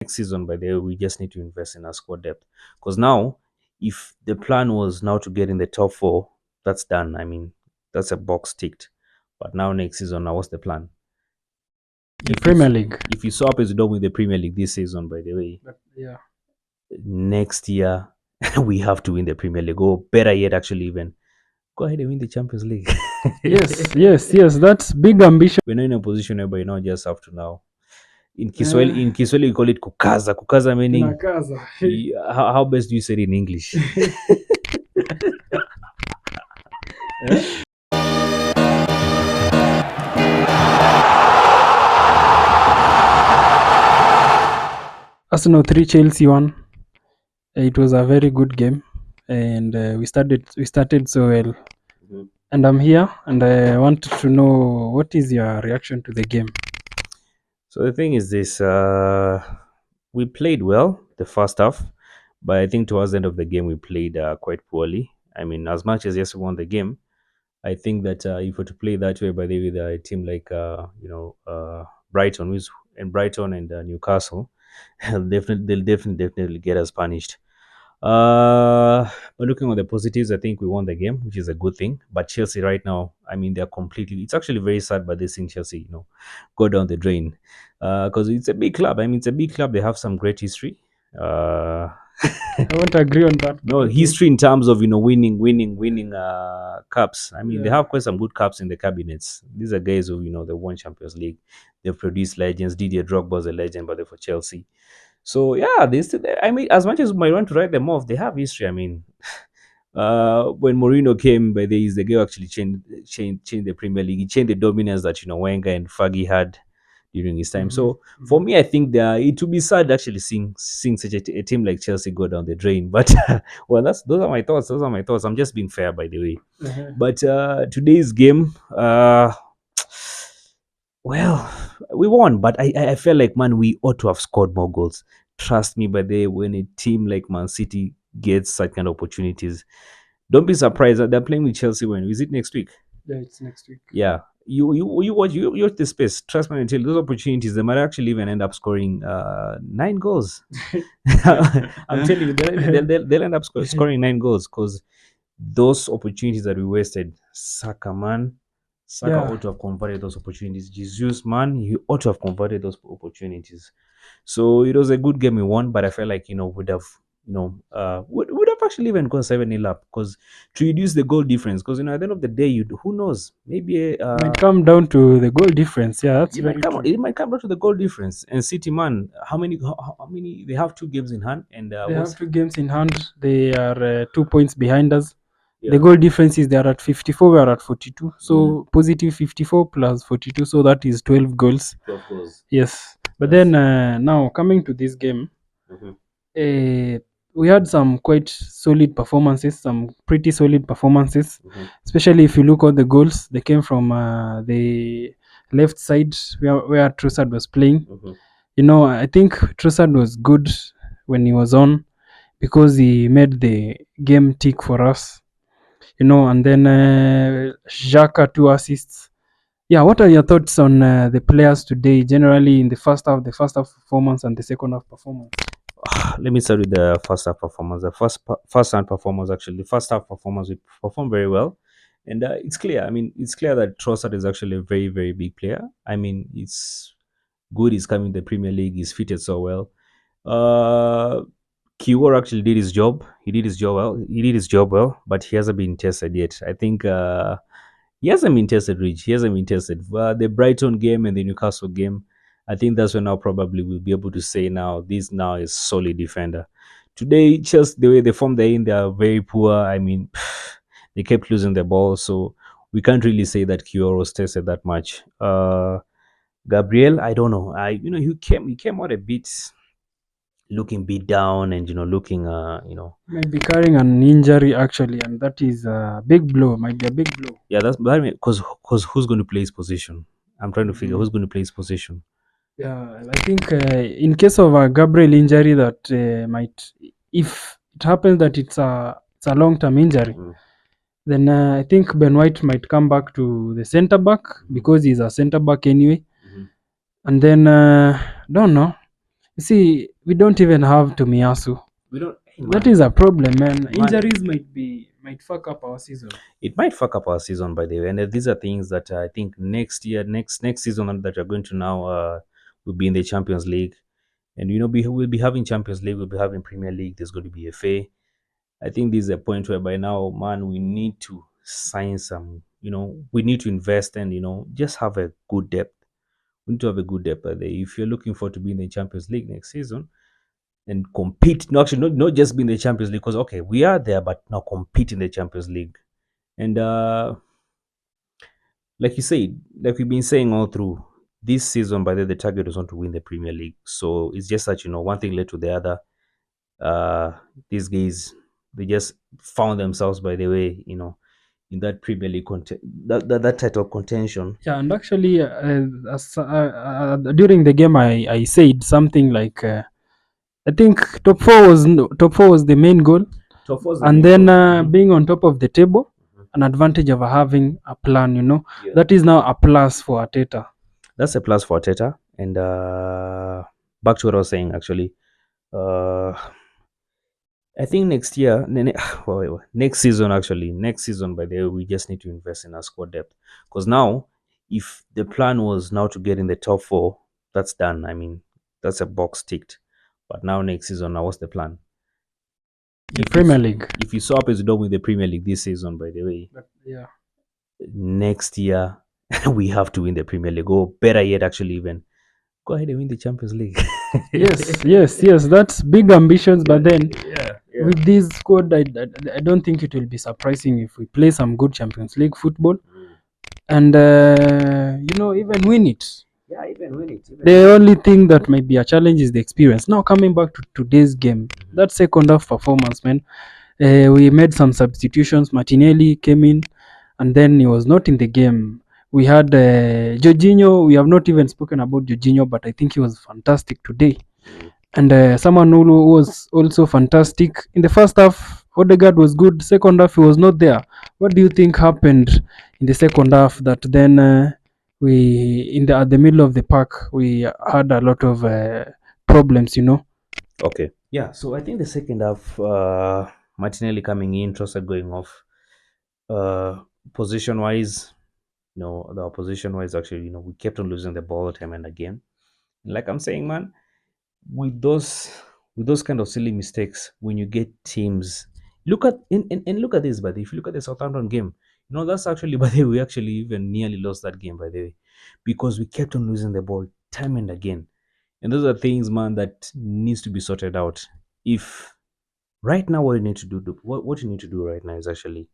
next season, by the way, we just need to invest in our squad depth. Because now, if the plan was now to get in the top four, that's done. I mean, that's a box ticked. But now next season, now what's the plan? The Premier League. If you saw up as don't win the Premier League this season, by the way, But yeah, next year we have to win the Premier League, or better yet, actually, even go ahead and win the Champions League. yes. That's big ambition. We're not in a position where you know just have to now. In Kiswahili, we call it kukaza. Kukaza meaning how best do you say it in English? Arsenal 3, Chelsea 1. It was a very good game, and we started so well. And I'm here, and I wanted to know what is your reaction to the game. So the thing is this: we played well the first half, but I think towards the end of the game we played quite poorly. I mean, as much as yes we won the game, I think that if we're to play that way, by the way, with a team like Brighton, Brighton and Newcastle, they'll definitely get us punished. But looking on the positives, I think we won the game, which is a good thing. But Chelsea right now, I mean, they're completely. It's actually very sad, but this thing Chelsea, go down the drain, because it's a big club. I mean, it's a big club. They have some great history. I won't agree on that. No history in terms of winning cups. I mean, they have quite some good cups in the cabinets. These are guys who they won Champions League. They've produced legends. Didier Drogba was a legend, but they're for Chelsea. So yeah, I mean, as much as we might want to write them off, they have history. I mean, when Mourinho came, by the guy who actually changed the Premier League. He changed the dominance that Wenger and Fergie had during his time. So for me, I think it would be sad actually seeing such a team like Chelsea go down the drain. But well, those are my thoughts. I'm just being fair, by the way. But today's game, well, we won, but I felt like, man, we ought to have scored more goals. Trust me, by the way, when a team like Man City gets such kind of opportunities, don't be surprised that they're playing with Chelsea. When is it next week? Yeah, it's next week. Yeah, you watch the space. Trust me, until those opportunities, they might actually even end up scoring 9 goals. I'm telling you, they'll end up scoring 9 goals because those opportunities that we wasted. Saka ought to have converted those opportunities. Jesus, man, he ought to have converted those opportunities. So it was a good game we won, but I felt like would have actually even gone 7-0 up, because to reduce the goal difference, because at the end of the day, who knows, maybe it might come down to the goal difference. Yeah, that's it might come down to the goal difference. And City, man, how many they have 2 games in hand, and they have 2 games in hand. They are 2 points behind us. The goal difference is they are at 54, we are at 42. So positive 54 plus 42, so that is 12 goals. 12 goals. Yes. But then now coming to this game, we had some quite solid performances, some pretty solid performances, especially if you look at the goals. They came from the left side where Trossard was playing. I think Trossard was good when he was on, because he made the game tick for us. And then Xhaka 2 assists. Yeah, what are your thoughts on the players today, generally in the first half performance and the second half performance? Let me start with the first half performance. The first half performance, actually, the first half performance, we performed very well, and it's clear. I mean, it's clear that Trossard is actually a very, very big player. I mean, it's good. He's coming to the Premier League. He's fitted so well. Kiwor actually did his job. He did his job well, but he hasn't been tested yet. I think he hasn't been tested, Rich. He hasn't been tested. The Brighton game and the Newcastle game, I think that's when now probably we'll be able to say this now is solid defender. Today, Chelsea, the way they formed they are very poor. I mean, they kept losing the ball, so we can't really say that Kiwor was tested that much. Gabriel, I don't know. He came out a bit looking beat down, and looking maybe carrying an injury actually, and that is a big blow. Might be a big blow. Yeah, that's because who's going to play his position? I'm trying to figure who's going to play his position. Yeah, I think in case of a Gabriel injury, that might, if it happens that it's a long-term injury, then I think Ben White might come back to the centre back, because he's a centre back anyway. And then don't know. See, we don't even have Tomiyasu. We don't. Hey, That man, is a problem, man. man, Injuries might fuck up our season. it might fuck up our season by the way, and these are things that I think next year, next season that we're going to now will be in the Champions League, and we'll be having Champions League, we'll be having Premier League. There's going to be FA. I think this is a point where by now, man, we need to sign some. We need to invest and just have a good depth. We need to have a good depth. If you're looking forward to be in the Champions League next season and compete, no, actually, not just be in the Champions League, because okay, we are there, but now compete in the Champions League. And like you said, like we've been saying all through this season, by the target was not to win the Premier League. So it's just that one thing led to the other. These guys, they just found themselves by the way, in that Premier League that title contention. Yeah, and actually, during the game, I said something like, I think top four was the main goal, Top four is the and main then goal. being on top of the table, an advantage of having a plan. Yeah. That is now a plus for Arteta. That's a plus for Arteta. And back to what I was saying, actually. I think next year, next season, actually, next season, by the way, we just need to invest in our squad depth. Because now, if the plan was now to get in the top four, that's done. I mean, that's a box ticked. But now, next season, now what's the plan? The Premier League. If you saw up as you don't win the Premier League this season, by the way, Yeah. next year we have to win the Premier League, or better yet, actually, even go ahead and win the Champions League. yes. That's big ambitions, but then yeah. with this squad, I don't think it will be surprising if we play some good Champions League football, and even win it. Yeah, even win it. The only thing that might be a challenge is the experience. Now coming back to today's game, that second half performance, man, we made some substitutions. Martinelli came in, and then he was not in the game. We had Jorginho. We have not even spoken about Jorginho, but I think he was fantastic today. And someone who was also fantastic in the first half, Odegaard was good. Second half, he was not there. What do you think happened in the second half that then at the middle of the park we had a lot of problems? Okay. Yeah. So I think the second half, Martinelli coming in, Trossard going off. Position wise, the opposition wise, actually, we kept on losing the ball time and again. Like I'm saying, man, with those kind of silly mistakes, when you get teams, look at and look at this. But if you look at the Southampton game, that's actually by the way, we actually even nearly lost that game by the way, because we kept on losing the ball time and again. And those are things, man, that needs to be sorted out. If right now what you need to do, what you need to do right now is actually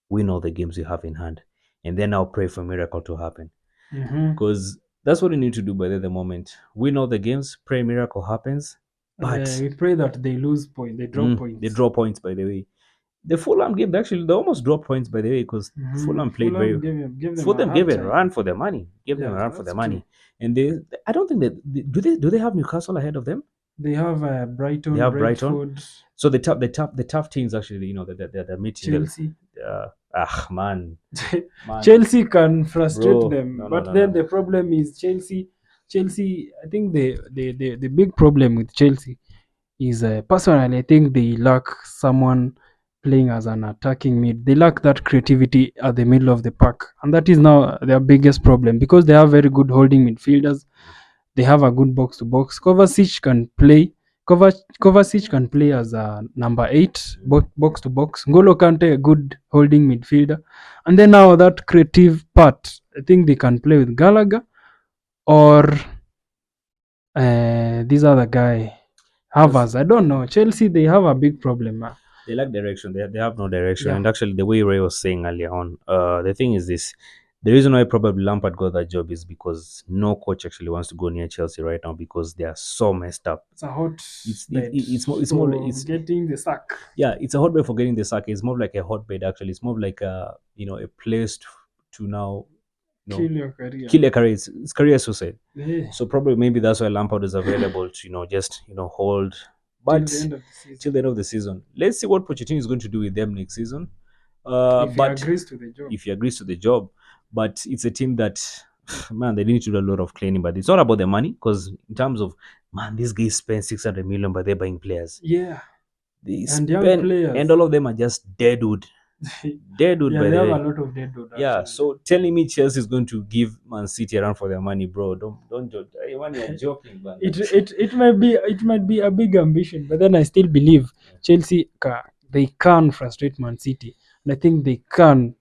win all the games you have in hand, and then I'll pray for a miracle to happen. Because that's what you need to do by the moment. Win all the games, pray a miracle happens. But we pray that they lose points, they drop points. They draw points, by the way. The Fulham game, they almost dropped points, by the way, because Fulham played very well. Fulham gave a run for their money. Give them a run for their money. And I don't think that do they have Newcastle ahead of them? They have Brighton. They have Brentford. Brighton. So the tough teams actually, they're meeting. Chelsea. Man. Chelsea can frustrate Bro, them, no, but no, then no. the problem is Chelsea. I think the big problem with Chelsea is personally I think they lack someone playing as an attacking mid. They lack that creativity at the middle of the park, and that is now their biggest problem because they have very good holding midfielders. They have a good box to box. Kovacic can play. Kovacic can play as a number 8, box to box. Ngolo Kante, a good holding midfielder. And then now that creative part, I think they can play with Gallagher or this other guy, Havertz. I don't know. Chelsea, they have a big problem. They lack direction. They have no direction. Yeah. And actually, the way Ray was saying earlier on, the thing is this: the reason why probably Lampard got that job is because no coach actually wants to go near Chelsea right now because they are so messed up. It's a hot bed. It's more it's getting the sack. Yeah, it's a hotbed for getting the sack. It's more like a hotbed actually. It's more like a place to now kill your career. Kill your career. It's career suicide. Yeah. So probably maybe that's why Lampard is available to just hold. But till the end of the season, let's see what Pochettino is going to do with them next season. If he agrees to the job. If he agrees to the job, but it's a team that, man, they need to do a lot of cleaning. But it's not about the money because in terms of man, these guys spend 600 million, but they're buying players. Yeah, They and young spend, players. and all of them are just deadwood. Deadwood, Yeah, by they the have way. a lot of deadwood. Yeah, Actually. so telling me Chelsea is going to give Man City around for their money, bro? Don't joke. When you're joking, man. It might be a big ambition, but then I still believe Chelsea they can frustrate Man City, and I think they can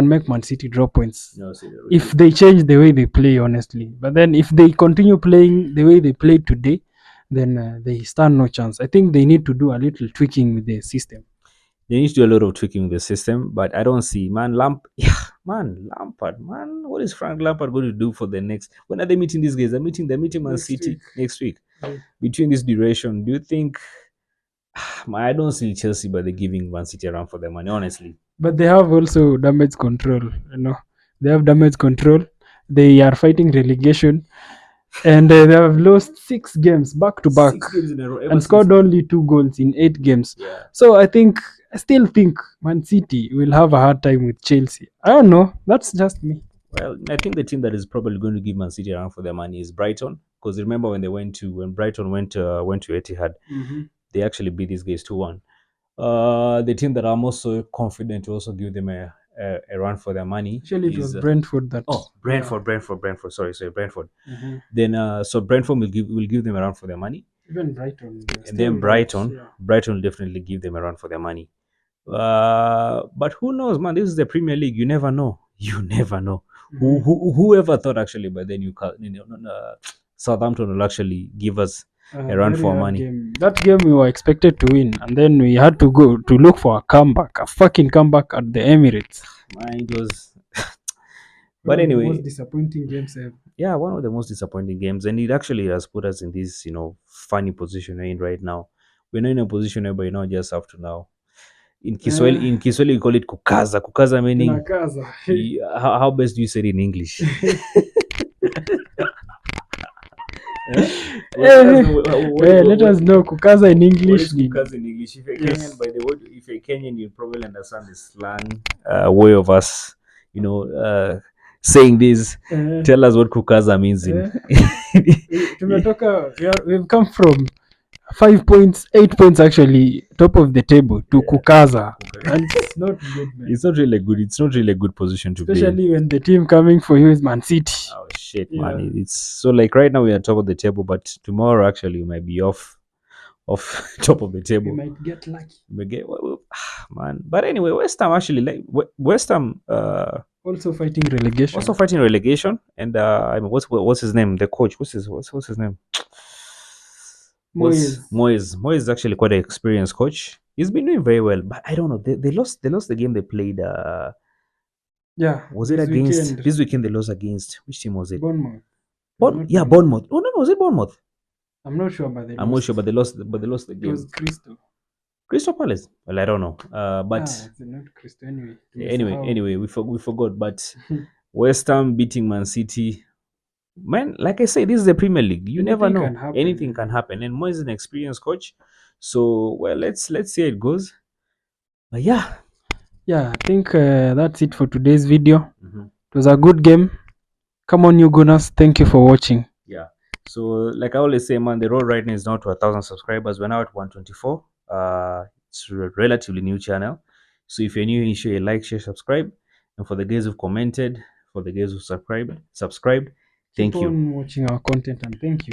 make Man City drop points No, see, if they change the way they play, honestly. But then if they continue playing the way they played today, then they stand no chance. I think they need to do a little tweaking with the system. they need to do a lot of tweaking with the system, but I don't see, man. Yeah, man, Lampard, man. What is Frank Lampard going to do for the next? When are they meeting these guys? They're meeting Man Next City week. next week. Yeah. Between this duration, do you think? Man, I don't see Chelsea, but they're giving Man City around for their money, honestly. But they have also damage control. They have damage control. They are fighting relegation, and they have lost 6 games back to back 6 games in a row, and scored only 2 goals in 8 games. Yeah. So I still think Man City will have a hard time with Chelsea. I don't know. That's just me. Well, I think the team that is probably going to give Man City around for their money is Brighton, because remember when Brighton went to Etihad, they actually beat these guys 2-1. The team that I'm also confident to also give them a run for their money. Actually, it was Brentford that. Oh, Brentford. Sorry, Brentford. Mhm. Then so Brentford will give them a run for their money, Even Brighton. and then Brighton Yeah. will definitely give them a run for their money. But who knows, man? This is the Premier League. You never know. You never know. Whoever thought actually, but then Southampton will actually give us a run for money. That game we were expected to win, and then we had to go to look for a fucking comeback at the Emirates. Mine was. But anyway, most disappointing games ever. Yeah, one of the most disappointing games, and it actually has put us in this funny position we're in right now. We're not in a position where just have to now. In Kiswahili we call it kukaza meaning how best do you say it in English? Let us know kukaza in English. Kukaza in English. If you're Kenyan, by the way, if you're Kenyan, you'll probably understand the slang way of us, saying this. Tell us what kukaza means. We've come from 5 points, 8 points actually, top of the table to kukaza, and it's not good, man. It's not really good. It's not really a good position to be in. Especially when the team coming for you is Man City. Oh shit, man! It's so like right now we are top of the table, but tomorrow actually we might be off top of the table. We might get lucky. Man. But anyway, West Ham actually West Ham also fighting relegation. And I mean, what's his name? The coach. What's his name? Moyes is actually quite an experienced coach. He's been doing very well, but I don't know. They lost the game they played. Was it against this weekend? They lost against which team was it? Bournemouth. Bournemouth. Oh no, was it Bournemouth? I'm not sure, but I'm not sure, but they lost the game. It was Crystal Palace. Well, I don't know. But it's not Crystal anyway. Anyway, we forgot. But West Ham beating Man City. Man, like I say, this is the Premier League. You never know. Anything can happen. And Moyes is an experienced coach. So well, let's see how it goes. But yeah, I think that's it for today's video. It was a good game. Come on, you Gunners. Thank you for watching. Yeah. So like I always say, man, the road right now is now to 1,000 subscribers. We're now at 124. It's a relatively new channel. So if you're new, you should like, share, subscribe. And for the guys who've commented, for the guys who subscribed, thank you. Keep on watching our content, and thank you.